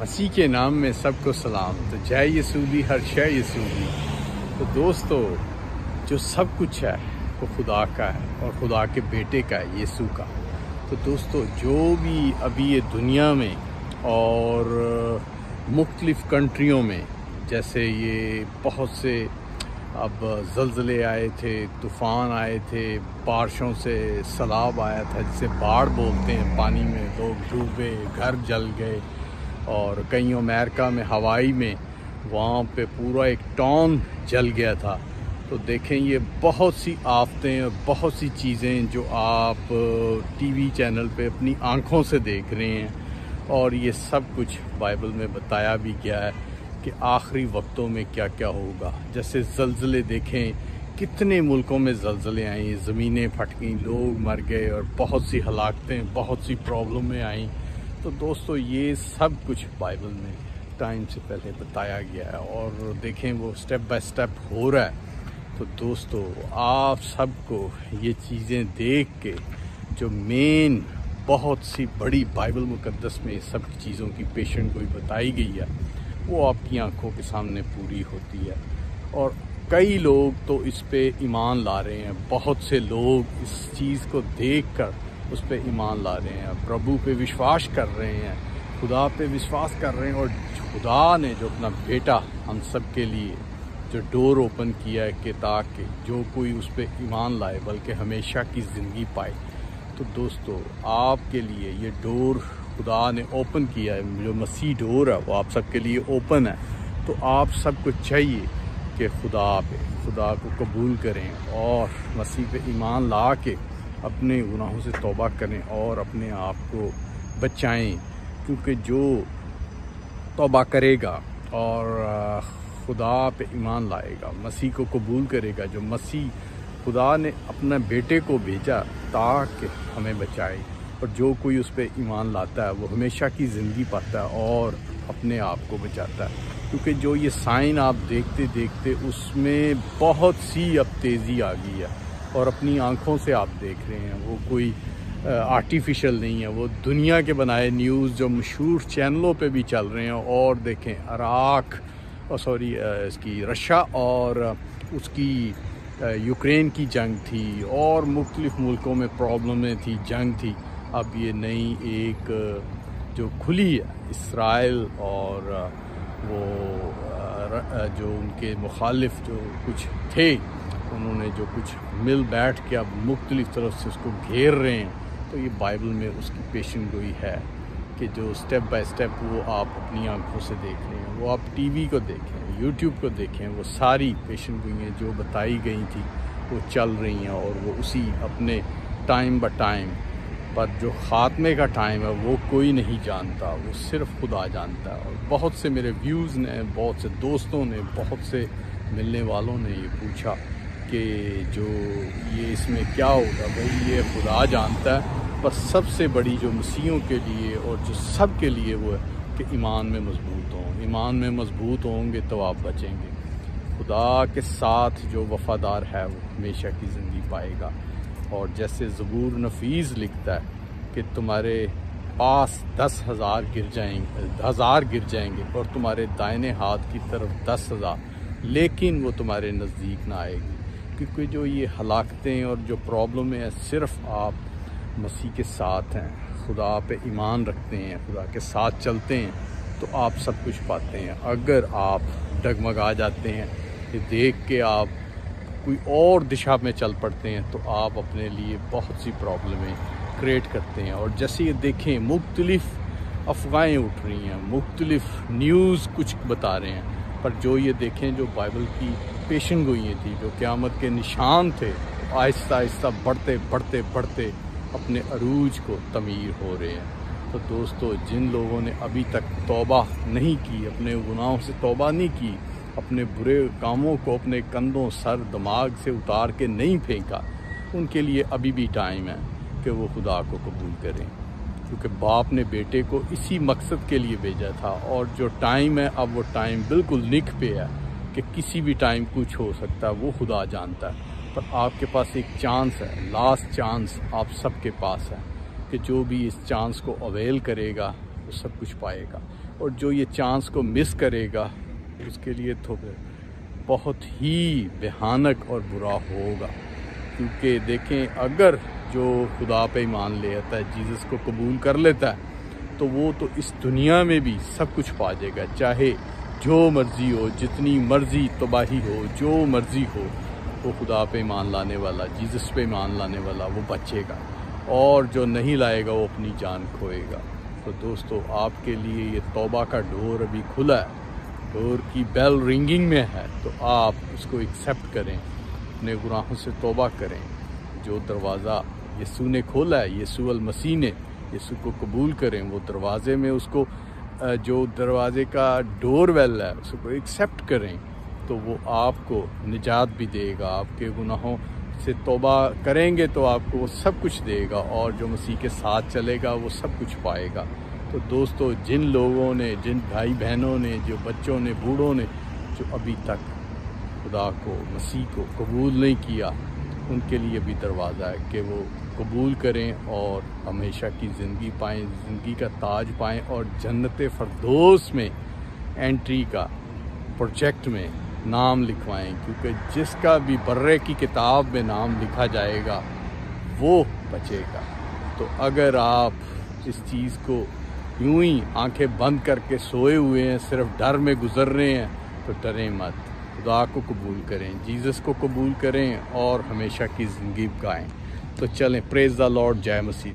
मसीह के नाम में सबको सलाम। तो जय यसूली, हर शय यसूली। तो दोस्तों, जो सब कुछ है वो खुदा का है और खुदा के बेटे का है, यीशु का। तो दोस्तों, जो भी अभी ये दुनिया में और मुख्तलिफ़ कंट्रियों में, जैसे ये बहुत से अब ज़लज़ले आए थे, तूफ़ान आए थे, बारिशों से सैलाब आया था जिसे बाढ़ बोलते हैं, पानी में लोग डूबे, घर जल गए। और कहीं अमेरिका में हवाई में वहाँ पे पूरा एक टाउन जल गया था। तो देखें, ये बहुत सी आफतें और बहुत सी चीज़ें जो आप टीवी चैनल पे अपनी आँखों से देख रहे हैं, और ये सब कुछ बाइबल में बताया भी गया है कि आखिरी वक्तों में क्या क्या होगा। जैसे ज़लज़ले देखें, कितने मुल्कों में ज़लज़ले आए, ज़मीनें फट गईं, लोग मर गए और बहुत सी हलाकतें, बहुत सी प्रॉब्लमें आईं। तो दोस्तों, ये सब कुछ बाइबल में टाइम से पहले बताया गया है और देखें वो स्टेप बाय स्टेप हो रहा है। तो दोस्तों, आप सबको ये चीज़ें देख के, जो मेन बहुत सी बड़ी बाइबल मुकद्दस में सब चीज़ों की पेशेंट गोई बताई गई है, वो आपकी आंखों के सामने पूरी होती है। और कई लोग तो इस पे ईमान ला रहे हैं, बहुत से लोग इस चीज़ को देखकर उस पे ईमान ला रहे हैं, प्रभु पे विश्वास कर रहे हैं, खुदा पे विश्वास कर रहे हैं। और खुदा ने जो अपना बेटा हम सब के लिए जो डोर ओपन किया है कि ताकि जो कोई उस पे ईमान लाए बल्कि हमेशा की ज़िंदगी पाए। तो दोस्तों, आपके लिए ये डोर खुदा ने ओपन किया है, जो मसीह डोर है वो आप सबके लिए ओपन है। तो आप सबको चाहिए कि खुदा को कबूल करें और मसीह पे ईमान ला के अपने गुनाहों से तौबा करें और अपने आप को बचाएं। क्योंकि जो तौबा करेगा और खुदा पे ईमान लाएगा, मसीह को कबूल करेगा, जो मसीह खुदा ने अपने बेटे को भेजा ताकि हमें बचाए, और जो कोई उस पे ईमान लाता है वो हमेशा की ज़िंदगी पाता है और अपने आप को बचाता है। क्योंकि जो ये साइन आप देखते देखते उसमें बहुत सी अब तेज़ी आ गई है और अपनी आंखों से आप देख रहे हैं, वो कोई आर्टिफिशियल नहीं है, वो दुनिया के बनाए न्यूज़ जो मशहूर चैनलों पे भी चल रहे हैं। और देखें, इसकी रशिया और उसकी यूक्रेन की जंग थी और मुख्तलिफ़ मुल्कों में प्रॉब्लमें थी, जंग थी। अब ये नई एक जो खुली है, इसराइल और वो जो उनके मुखालिफ जो कुछ थे, उन्होंने जो कुछ मिल बैठ के अब मुख्तलिफ़ तरफ से उसको घेर रहे हैं। तो ये बाइबल में उसकी पेशन गोई है कि जो स्टेप बाय स्टेप वो आप अपनी आंखों से देख रहे हैं, वो आप टीवी को देखें, यूट्यूब को देखें, वो सारी पेशन गोइयाँ जो बताई गई थी वो चल रही हैं। और वो उसी अपने टाइम ब टाइम पर जो ख़ात्मे का टाइम है वो कोई नहीं जानता, वो सिर्फ़ खुदा जानता है। और बहुत से मेरे व्यूज़ ने, बहुत से दोस्तों ने, बहुत से मिलने वालों ने ये पूछा कि जो ये इसमें क्या होगा। भाई, ये खुदा जानता है, पर सबसे बड़ी जो मसीहों के लिए और जो सब के लिए वो है कि ईमान में मजबूत हों। ईमान में मजबूत होंगे तो आप बचेंगे। खुदा के साथ जो वफ़ादार है वो हमेशा की ज़िंदगी पाएगा। और जैसे ज़बूर नफीस लिखता है कि तुम्हारे पास 10,000 गिर जाएंगे और तुम्हारे दाहिने हाथ की तरफ 10,000, लेकिन वो तुम्हारे नज़दीक ना आएगी। क्योंकि जो ये हलाकतें और जो प्रॉब्लम है, सिर्फ़ आप मसीह के साथ हैं, खुदा पे ईमान रखते हैं, खुदा के साथ चलते हैं, तो आप सब कुछ पाते हैं। अगर आप डगमगा जाते हैं, ये देख के आप कोई और दिशा में चल पड़ते हैं, तो आप अपने लिए बहुत सी प्रॉब्लमें क्रिएट करते हैं। और जैसे ये देखें, मुख्तलिफ़ अफवाहें उठ रही हैं, मुख्तलिफ़ न्यूज़ कुछ बता रहे हैं, पर जो ये देखें, जो बाइबल की पेशन गोइयाँ थी, जो क़यामत के निशान थे, आहिस्ता आहिस्ता बढ़ते बढ़ते बढ़ते अपने अरूज को तमीर हो रहे हैं। तो दोस्तों, जिन लोगों ने अभी तक तौबा नहीं की, अपने गुनाहों से तौबा नहीं की, अपने बुरे कामों को अपने कंधों, सर, दिमाग से उतार के नहीं फेंका, उनके लिए अभी भी टाइम है कि वो खुदा को कबूल करें। क्योंकि बाप ने बेटे को इसी मकसद के लिए भेजा था। और जो टाइम है, अब वो टाइम बिल्कुल निक पे है कि किसी भी टाइम कुछ हो सकता है, वो खुदा जानता है। पर आपके पास एक चांस है, लास्ट चांस आप सबके पास है कि जो भी इस चांस को अवेल करेगा वो सब कुछ पाएगा। और जो ये चांस को मिस करेगा उसके लिए तो बहुत ही भयानक और बुरा होगा। क्योंकि देखें, अगर जो खुदा पे ईमान ले आता है, जीसस को कबूल कर लेता है, तो वो तो इस दुनिया में भी सब कुछ पा जाएगा। चाहे जो मर्ज़ी हो, जितनी मर्ज़ी तबाही हो, जो मर्ज़ी हो, वो खुदा पे ईमान लाने वाला, जीसस पे ईमान लाने वाला वो बचेगा। और जो नहीं लाएगा वो अपनी जान खोएगा। तो दोस्तों, आपके लिए ये तौबा का डोर अभी खुला है, डोर की बेल रिंगिंग में है। तो आप उसको एक्सेप्ट करें, अपने गुनाहों से तौबा करें। जो दरवाज़ा यीशु ने खोला है, यीशु अल मसीह ने, यीशु को कबूल करें। वो दरवाज़े में उसको, जो दरवाज़े का डोर बेल है, उसको एक्सेप्ट करें, तो वो आपको निजात भी देगा। आपके गुनाहों से तौबा करेंगे तो आपको वो सब कुछ देगा, और जो मसीह के साथ चलेगा वो सब कुछ पाएगा। तो दोस्तों, जिन लोगों ने, जिन भाई बहनों ने, जो बच्चों ने, बूढ़ों ने, जो अभी तक खुदा को, मसीह को कबूल नहीं किया, उनके लिए भी दरवाज़ा है कि वो कबूल करें और हमेशा की ज़िंदगी पाएँ, ज़िंदगी का ताज पाएँ, और जन्नत फ़िरदौस में एंट्री का प्रोजेक्ट में नाम लिखवाएं। क्योंकि जिसका भी बर्रे की किताब में नाम लिखा जाएगा वो बचेगा। तो अगर आप इस चीज़ को यूं ही आंखें बंद करके सोए हुए हैं, सिर्फ डर में गुजर रहे हैं, तो डरें मत। खुदा को कबूल करें, जीसस को कबूल करें और हमेशा की ज़िंदगी गाएं। तो चलें, प्रेज़ द लॉर्ड, जय मसीह।